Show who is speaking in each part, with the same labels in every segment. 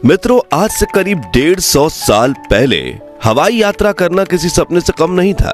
Speaker 1: मित्रों, आज से करीब 150 साल पहले हवाई यात्रा करना किसी सपने से कम नहीं था।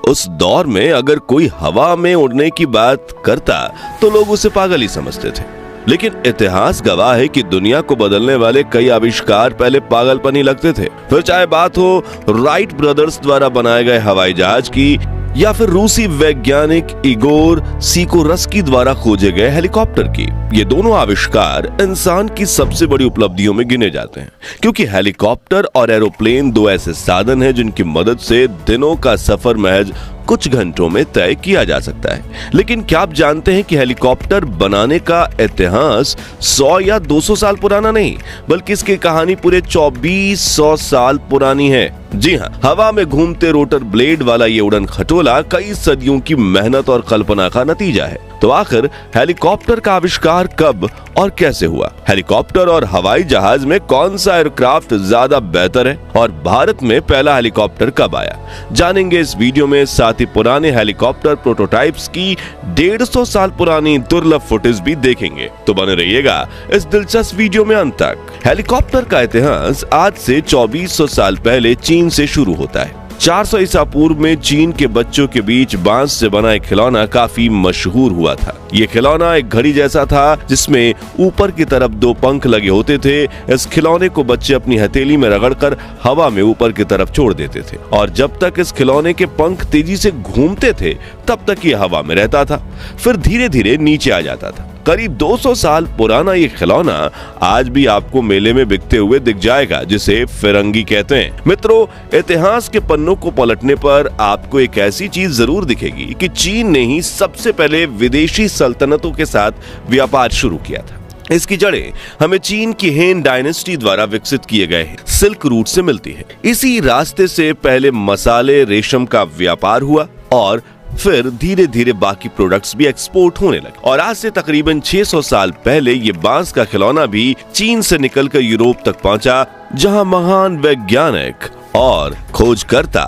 Speaker 1: उस दौर में अगर कोई हवा में उड़ने की बात करता तो लोग उसे पागल ही समझते थे। लेकिन इतिहास गवाह है कि दुनिया को बदलने वाले कई आविष्कार पहले पागलपन ही लगते थे। फिर चाहे बात हो राइट ब्रदर्स द्वारा बनाए गए हवाई जहाज की या फिर रूसी वैज्ञानिक इगोर सिकोरस्की द्वारा खोजे गए हेलीकॉप्टर की। ये दोनों आविष्कार इंसान की सबसे बड़ी उपलब्धियों में गिने जाते हैं, क्योंकि हेलीकॉप्टर और एरोप्लेन दो ऐसे साधन हैं जिनकी मदद से दिनों का सफर महज कुछ घंटों में तय किया जा सकता है। लेकिन क्या आप जानते हैं कि हेलीकॉप्टर बनाने का इतिहास 100 या 200 साल पुराना नहीं, बल्कि इसकी कहानी पूरे 2400 साल पुरानी है। जी हाँ, हवा में घूमते रोटर ब्लेड वाला ये उड़न खटोला कई सदियों की मेहनत और कल्पना का नतीजा है। तो आखिर हेलीकॉप्टर का आविष्कार कब और कैसे हुआ? हेलीकॉप्टर और हवाई जहाज में कौन सा एयरक्राफ्ट ज्यादा बेहतर है और भारत में पहला हेलीकॉप्टर कब आया, जानेंगे इस वीडियो में। साथ ही पुराने हेलीकॉप्टर प्रोटोटाइप्स की 150 साल पुरानी दुर्लभ फुटेज भी देखेंगे। तो बने रहिएगा इस दिलचस्प वीडियो में अंत तक। हेलीकॉप्टर का इतिहास आज से 2400 साल पहले चीन से शुरू होता है। 400 ईसा पूर्व में चीन के बच्चों के बीच बांस से बना एक खिलौना काफी मशहूर हुआ था। ये खिलौना एक घड़ी जैसा था जिसमें ऊपर की तरफ 2 पंख लगे होते थे। इस खिलौने को बच्चे अपनी हथेली में रगड़कर हवा में ऊपर की तरफ छोड़ देते थे और जब तक इस खिलौने के पंख तेजी से घूमते थे तब तक ये हवा में रहता था, फिर धीरे धीरे नीचे आ जाता था। करीब 200 साल पुराना ये खिलौना आज भी आपको मेले में बिकते हुए दिख जाएगा, जिसे फिरंगी कहते हैं। मित्रों, इतिहास के पन्नों को पलटने पर आपको एक ऐसी चीज जरूर दिखेगी कि चीन ने ही सबसे पहले विदेशी सल्तनतों के साथ व्यापार शुरू किया था। इसकी जड़ें हमें चीन की हेन डायनेस्टी द्वारा विकसित किए गए सिल्क रूट से मिलती है। इसी रास्ते से पहले मसाले, रेशम का व्यापार हुआ और फिर धीरे धीरे बाकी प्रोडक्ट्स भी एक्सपोर्ट होने लगे। और आज से तकरीबन 600 साल पहले ये बांस का खिलौना भी चीन से निकलकर यूरोप तक पहुंचा, जहां महान वैज्ञानिक और खोजकर्ता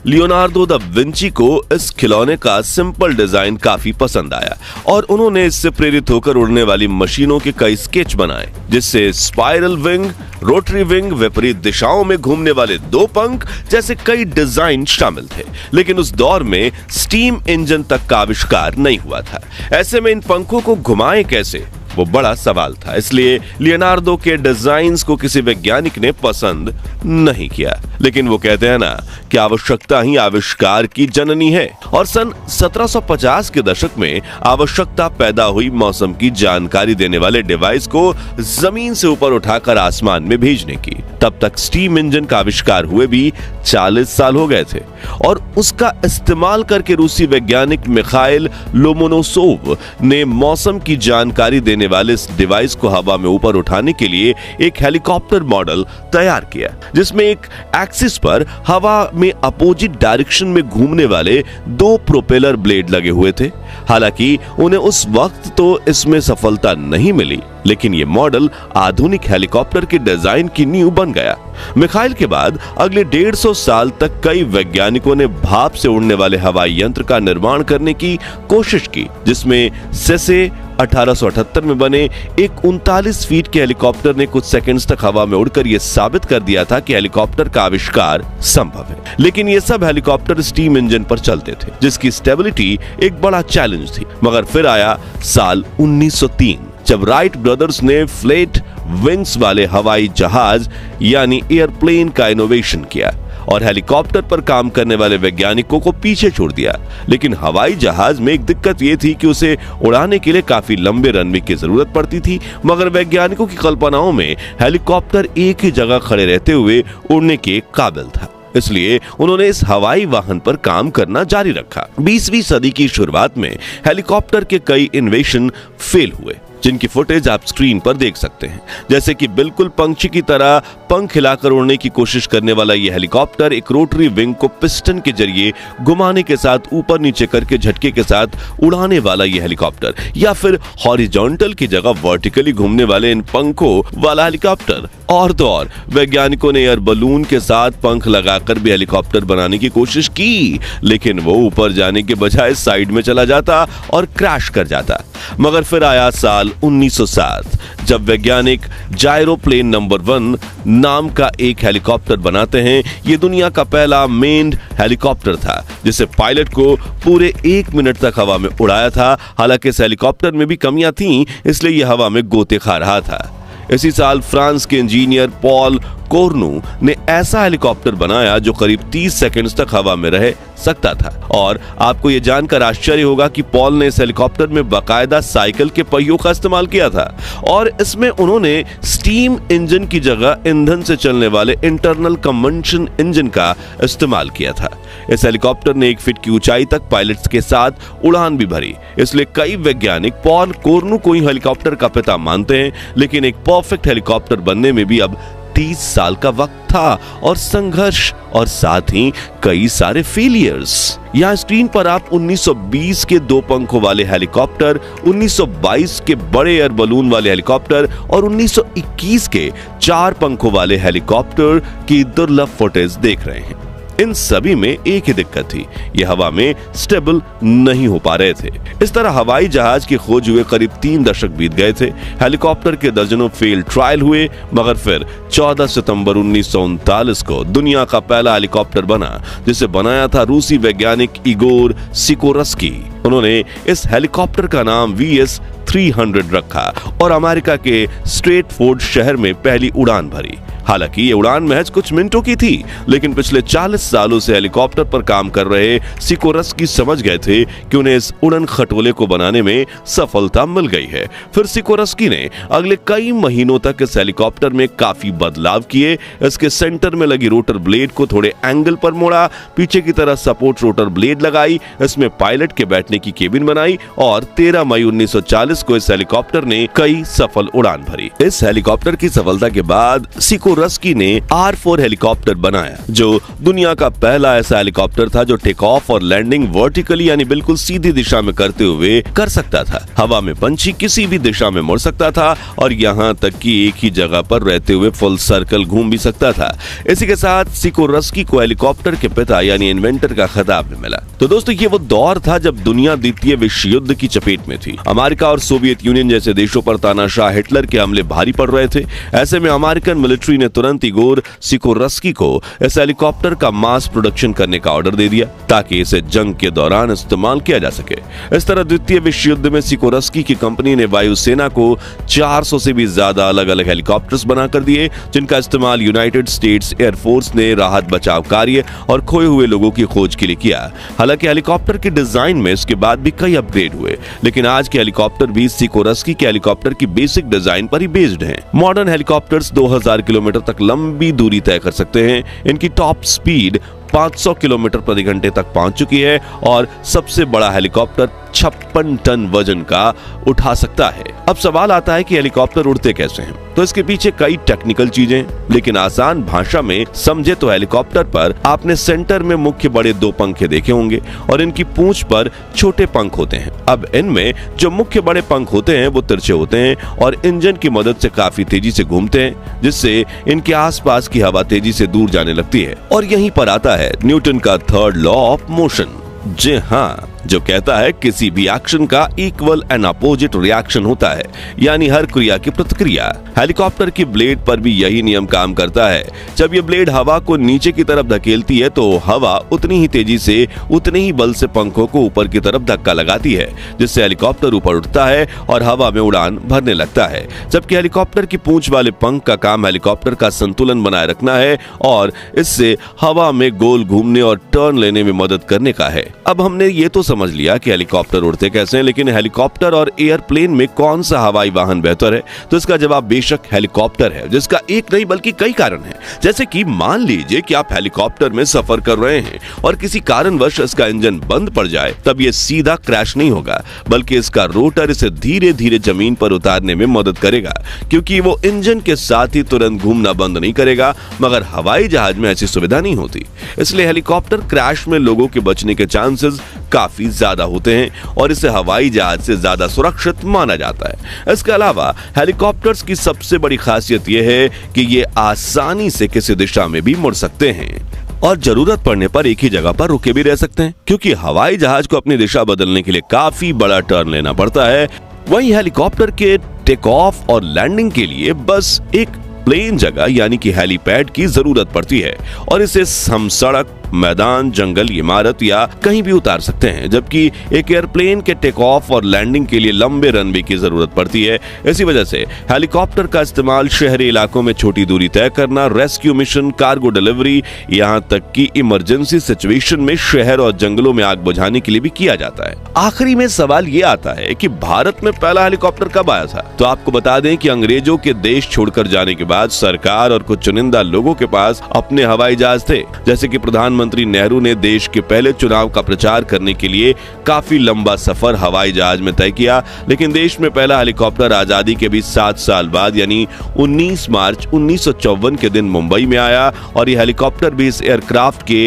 Speaker 1: लियोनार्डो दा विंची को इस खिलौने का सिंपल डिजाइन काफी पसंद आया और उन्होंने इससे प्रेरित होकर उड़ने वाली मशीनों के कई स्केच बनाए, जिससे स्पाइरल विंग, रोटरी विंग, विपरीत दिशाओं में घूमने वाले 2 पंख जैसे कई डिजाइन शामिल थे। लेकिन उस दौर में स्टीम इंजन तक का आविष्कार नहीं हुआ था। ऐसे में इन पंखों को घुमाएं कैसे, वो बड़ा सवाल था। इसलिए लियोनार्डो के डिजाइन्स को किसी वैज्ञानिक ने पसंद नहीं किया। लेकिन वो कहते हैं ना कि आवश्यकता ही आविष्कार की जननी है। और सन 1750 के दशक में आवश्यकता पैदा हुई मौसम की जानकारी देने वाले डिवाइस को जमीन से ऊपर उठाकर आसमान में भेजने की। तब तक स्टीम इंजन का आविष्कार हुए भी 40 साल हो गए थे और उसका इस्तेमाल करके रूसी वैज्ञानिक मिखाइल लोमोनोसोव ने मौसम की जानकारी देने वाले इस डिवाइस को हवा में ऊपर उठाने के लिए एक हेलीकॉप्टर मॉडल तैयार किया, जिसमें एक एक्सिस पर हवा में अपोजिट डायरेक्शन में घूमने वाले 2 प्रोपेलर ब्लेड लगे हुए थे। हालांकि उन्हें उस वक्त तो इसमें सफलता नहीं मिली, लेकिन ये मॉडल आधुनिक हेलीकॉप्टर के डिजाइन की नींव बन गया। मिखाइल के बाद अगले 150 साल तक कई वैज्ञानिकों ने भाप से उड़ने वाले हवाई यंत्र का निर्माण करने की कोशिश की, जिसमें सेसे 1878 में बने एक 39 फीट के हेलीकॉप्टर ने कुछ सेकंड्स तक हवा में उड़कर यह साबित कर दिया था कि हेलीकॉप्टर का आविष्कार संभव है। लेकिन ये सब हेलीकॉप्टर स्टीम इंजन पर चलते थे, जिसकी स्टेबिलिटी एक बड़ा चैलेंज थी। मगर फिर आया साल 1903, जब राइट ब्रदर्स ने फ्लैट विंग्स वाले हवाई जहाज यानी एयरप्लेन का इनोवेशन किया और हेलीकॉप्टर पर काम करने वाले वैज्ञानिकों को पीछे छोड़ दिया। लेकिन हवाई जहाज में एक दिक्कत यह थी कि उसे उड़ाने के लिए काफी लंबे रनवे की जरूरत पड़ती थी, मगर वैज्ञानिकों की कल्पनाओं में हेलीकॉप्टर एक ही जगह खड़े रहते हुए उड़ने के काबिल था। इसलिए उन्होंने इस हवाई वाहन पर काम करना जारी रखा। 20वीं सदी की शुरुआत में हेलीकॉप्टर के कई इन्वेशन फेल हुए, जिनकी फुटेज आप स्क्रीन पर देख सकते हैं। जैसे कि बिल्कुल पंछी की तरह पंख हिलाकर उड़ने की कोशिश करने वाला यह हेलीकॉप्टर एक रोटरी विंग को पिस्टन के जरिए घुमाने के साथ ऊपर नीचे करके झटके के साथ उड़ाने वाला यह हेलीकॉप्टर, या फिर हॉरिजॉन्टल की जगह वर्टिकली घूमने वाले इन पंखों वाला हेलीकॉप्टर। और तो और वैज्ञानिकों ने एयर बलून के साथ पंख लगाकर भी हेलीकॉप्टर बनाने की कोशिश की, लेकिन वो ऊपर जाने के बजाय साइड में चला जाता और क्रैश कर जाता। मगर फिर आया साल 1907 जब वैज्ञानिक जायरोप्लेन नंबर 1 नाम का एक हेलीकॉप्टर बनाते हैं। ये दुनिया का पहला मेन्ड हेलीकॉप्टर था जिसे पायलट को पूरे 1 मिनट तक हवा में उड़ाया था। हालांकि इस हेलीकॉप्टर में भी कमियां थीं, इसलिए यह हवा में गोते खा रहा था। इसी साल फ्रांस के इंजीनियर पॉल कोर्नू ने ऐसा हेलीकॉप्टर बनाया जो करीब 30 सेकंड्स तक हवा में रह सकता था। और आपको यह जानकर आश्चर्य होगा कि पॉल ने इस हेलीकॉप्टर में बाकायदा साइकिल के पहियों का इस्तेमाल किया था और इसमें उन्होंने स्टीम इंजन की जगह ईंधन से चलने वाले इंटरनल कंबंशन इंजन का इस्तेमाल किया था। इस हेलीकॉप्टर ने 1 फीट की ऊंचाई तक पायलट्स के साथ उड़ान भी भरी। इसलिए कई वैज्ञानिक पॉल कोर्नू को ही हेलीकॉप्टर का पिता मानते हैं। लेकिन एक परफेक्ट हेलीकॉप्टर बनने में भी अब 30 साल का वक्त था और संघर्ष और साथ ही कई सारे फेलियर्स। यहाँ स्क्रीन पर आप 1920 के 2 पंखों वाले हेलीकॉप्टर, 1922 के बड़े एयर बलून वाले हेलीकॉप्टर और 1921 के 4 पंखों वाले हेलीकॉप्टर की दुर्लभ फुटेज देख रहे हैं। इन सभी में एक ही दिक्कत थी, ये हवा में स्टेबल नहीं हो पा रहे थे। इस तरह हवाई जहाज की खोज हुए करीब 3 दशक बीत गए थे। हेलीकॉप्टर के दर्जनों फेल ट्रायल हुए, मगर फिर 14 सितंबर 1939 को दुनिया का पहला हेलीकॉप्टर बना जिसे बनाया था रूसी वैज्ञानिक इगोर सिकोरस्की। उन्होंने इस हेलीकॉप्टर का नाम VS-300 रखा और अमेरिका के स्ट्रेटफोर्ड शहर में पहली उड़ान भरी। हालांकि ये उड़ान महज कुछ मिनटों की थी, लेकिन पिछले 40 सालों से हेलीकॉप्टर पर काम कर रहे सिकोरस्की समझ गए थे कि उन्हें इस उड़न खटोले को बनाने में सफलता मिल गई है। फिर सिकोरस्की ने अगले कई महीनों तक इस हेलीकॉप्टर में काफी बदलाव किए। इसके सेंटर में लगी रोटर ब्लेड को थोड़े एंगल पर मोड़ा, पीछे की तरफ सपोर्ट रोटर ब्लेड लगाई, इसमें पायलट के बैठने की केबिन बनाई और 13 मई 1940 को इस हेलीकॉप्टर ने कई सफल उड़ान भरी। इस हेलीकॉप्टर की सफलता के बाद सिकोरस्की ने R4 हेलीकॉप्टर बनाया, जो दुनिया का पहला ऐसा हेलीकॉप्टर था जो टेक ऑफ और लैंडिंग वर्टिकली यानी बिल्कुल सीधी दिशा में करते हुए कर सकता था। हवा में पंछी किसी भी दिशा में मुड़ सकता था और यहाँ तक कि एक ही जगह पर रहते हुए फुल सर्कल घूम भी सकता था। इसी के साथ सिकोरस्की को हेलीकॉप्टर के पिता यानी इन्वेंटर का खिताब भी मिला। तो दोस्तों, ये वो दौर था जब दुनिया द्वितीय विश्व युद्ध की चपेट में थी। अमेरिका और सोवियत यूनियन जैसे देशों पर तानाशाह हिटलर के हमले भारी पड़ रहे थे। ऐसे में अमेरिकन मिलिट्री ने तुरंत इगोर सिकोरस्की को इस हेलीकॉप्टर का मास प्रोडक्शन करने का ऑर्डर दे दिया ताकि इसे जंग के दौरान इस्तेमाल किया जा सके। इस तरह द्वितीय विश्व युद्ध में सिकोरस्की की कंपनी ने वायुसेना को 400 से भी ज्यादा अलग अलग हेलीकॉप्टर्स बनाकर दिए, जिनका इस्तेमाल यूनाइटेड स्टेट्स एयरफोर्स ने राहत बचाव कार्य और खोए हुए लोगों की खोज के लिए किया। हालांकि हेलीकॉप्टर के डिजाइन में इसके बाद भी कई अपग्रेड हुए, लेकिन आज के हेलीकॉप्टर भी सिकोरस्की के हेलीकॉप्टर की बेसिक डिजाइन पर ही बेस्ड हैं। मॉडर्न हेलीकॉप्टर्स 2000 किलोमीटर तक लंबी दूरी तय कर सकते हैं। इनकी टॉप स्पीड 500 किलोमीटर प्रति घंटे तक पहुंच चुकी है और सबसे बड़ा हेलीकॉप्टर 56 टन वजन का उठा सकता है। अब सवाल आता है कि हेलीकॉप्टर उड़ते कैसे हैं? तो इसके पीछे कई टेक्निकल चीजें, लेकिन आसान भाषा में समझे तो हेलीकॉप्टर पर आपने सेंटर में मुख्य बड़े 2 पंखे देखे होंगे और इनकी पूंछ पर छोटे पंख होते हैं। अब इनमें जो मुख्य बड़े पंख होते हैं वो तिरछे होते हैं और इंजन की मदद से काफी तेजी से घूमते हैं, जिससे इनके आसपास की हवा तेजी से दूर जाने लगती है। और यहीं पर आता है न्यूटन का 3rd लॉ ऑफ मोशन। जी हाँ, जो कहता है किसी भी एक्शन का इक्वल एंड अपोजिट रिएक्शन होता है, यानी हर क्रिया की प्रतिक्रिया। हेलीकॉप्टर की ब्लेड पर भी यही नियम काम करता है। जब ये ब्लेड हवा को नीचे की तरफ धकेलती है तो हवा उतनी ही तेजी से, उतने ही बल से पंखों को ऊपर की तरफ धक्का लगाती है, जिससे हेलीकॉप्टर ऊपर उठता है और हवा में उड़ान भरने लगता है। जबकि हेलीकॉप्टर की पूंछ वाले पंख का काम हेलीकॉप्टर का संतुलन बनाए रखना है और इससे हवा में गोल घूमने और टर्न लेने में मदद करने का है। अब हमने ये तो समझ लिया कि हेलीकॉप्टर उड़ते कैसे हैं, लेकिन हेलीकॉप्टर और एयरप्लेन में कौन सा हवाई वाहन बेहतर है? तो इसका जवाब बेशक हेलीकॉप्टर है, जिसका एक नहीं बल्कि कई कारण हैं। जैसे कि मान लीजिए कि आप हेलीकॉप्टर में सफर कर रहे हैं और किसी कारणवश इसका इंजन बंद पड़ जाए, तब ये सीधा क्रैश नहीं होगा, बल्कि इसका रोटर इसे धीरे धीरे जमीन पर उतारने में मदद करेगा, क्योंकि वो इंजन के साथ ही तुरंत घूमना बंद नहीं करेगा। मगर हवाई जहाज में ऐसी सुविधा नहीं होती, इसलिए हेलीकॉप्टर क्रैश में लोगों के बचने के चांसेस काफी ज्यादा होते हैं और इसे हवाई जहाज से ज्यादा सुरक्षित माना जाता है। इसके अलावा हेलीकॉप्टर्स की सबसे बड़ी खासियत यह है कि ये आसानी से किसी दिशा में भी मुड़ सकते हैं और जरूरत पड़ने पर एक ही जगह पर रुके भी रह सकते हैं, क्योंकि हवाई जहाज को अपनी दिशा बदलने के लिए काफी बड़ा टर्न लेना पड़ता है। वहीं हेलीकॉप्टर के टेक ऑफ और लैंडिंग के लिए बस एक प्लेन जगह यानी कि हेलीपैड की जरूरत पड़ती है और इसे हम सड़क, मैदान, जंगल, इमारत या कहीं भी उतार सकते हैं, जबकि एक एयरप्लेन के टेक ऑफ और लैंडिंग के लिए लंबे रनवे की जरूरत पड़ती है। इसी वजह से हेलीकॉप्टर का इस्तेमाल शहरी इलाकों में छोटी दूरी तय करना, रेस्क्यू मिशन, कार्गो डिलीवरी, यहाँ तक कि इमरजेंसी सिचुएशन में शहर और जंगलों में आग बुझाने के लिए भी किया जाता है। आखिरी में सवाल ये आता है कि भारत में पहला हेलीकॉप्टर कब आया था? तो आपको बता दें कि अंग्रेजों के देश छोड़कर जाने के बाद सरकार और कुछ चुनिंदा लोगों के पास अपने हवाई जहाज थे। जैसे कि प्रधानमंत्री नेहरू ने देश के पहले चुनाव का प्रचार करने के लिए काफी लंबा सफर हवाई जहाज में तय किया, लेकिन देश में पहला हेलीकॉप्टर आजादी के भी 7 साल बाद यानी 19 मार्च 1954 के दिन मुंबई में आया और यह हेलीकॉप्टर भी इस एयरक्राफ्ट के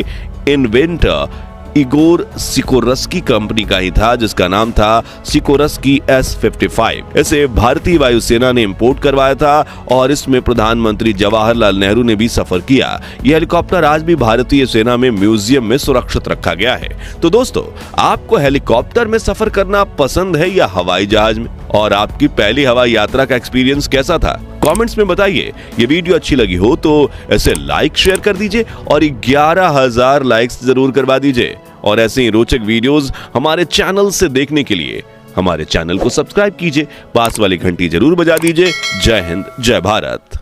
Speaker 1: इन्वेंटर इगोर सिकोरस्की कंपनी का ही था, जिसका नाम था सिकोरस्की S-55। इसे भारतीय वायुसेना ने इंपोर्ट करवाया था और इसमें प्रधानमंत्री जवाहरलाल नेहरू ने भी सफर किया। यह हेलीकॉप्टर आज भी भारतीय सेना में म्यूजियम में सुरक्षित रखा गया है। तो दोस्तों, आपको हेलीकॉप्टर में सफर करना पसंद है या हवाई जहाज में? और आपकी पहली हवाई यात्रा का एक्सपीरियंस कैसा था? कमेंट्स में बताइए। ये वीडियो अच्छी लगी हो तो इसे लाइक शेयर कर दीजिए और 11,000 लाइक्स जरूर करवा दीजिए। और ऐसे ही रोचक वीडियोस हमारे चैनल से देखने के लिए हमारे चैनल को सब्सक्राइब कीजिए, पास वाली घंटी जरूर बजा दीजिए। जय हिंद, जय भारत।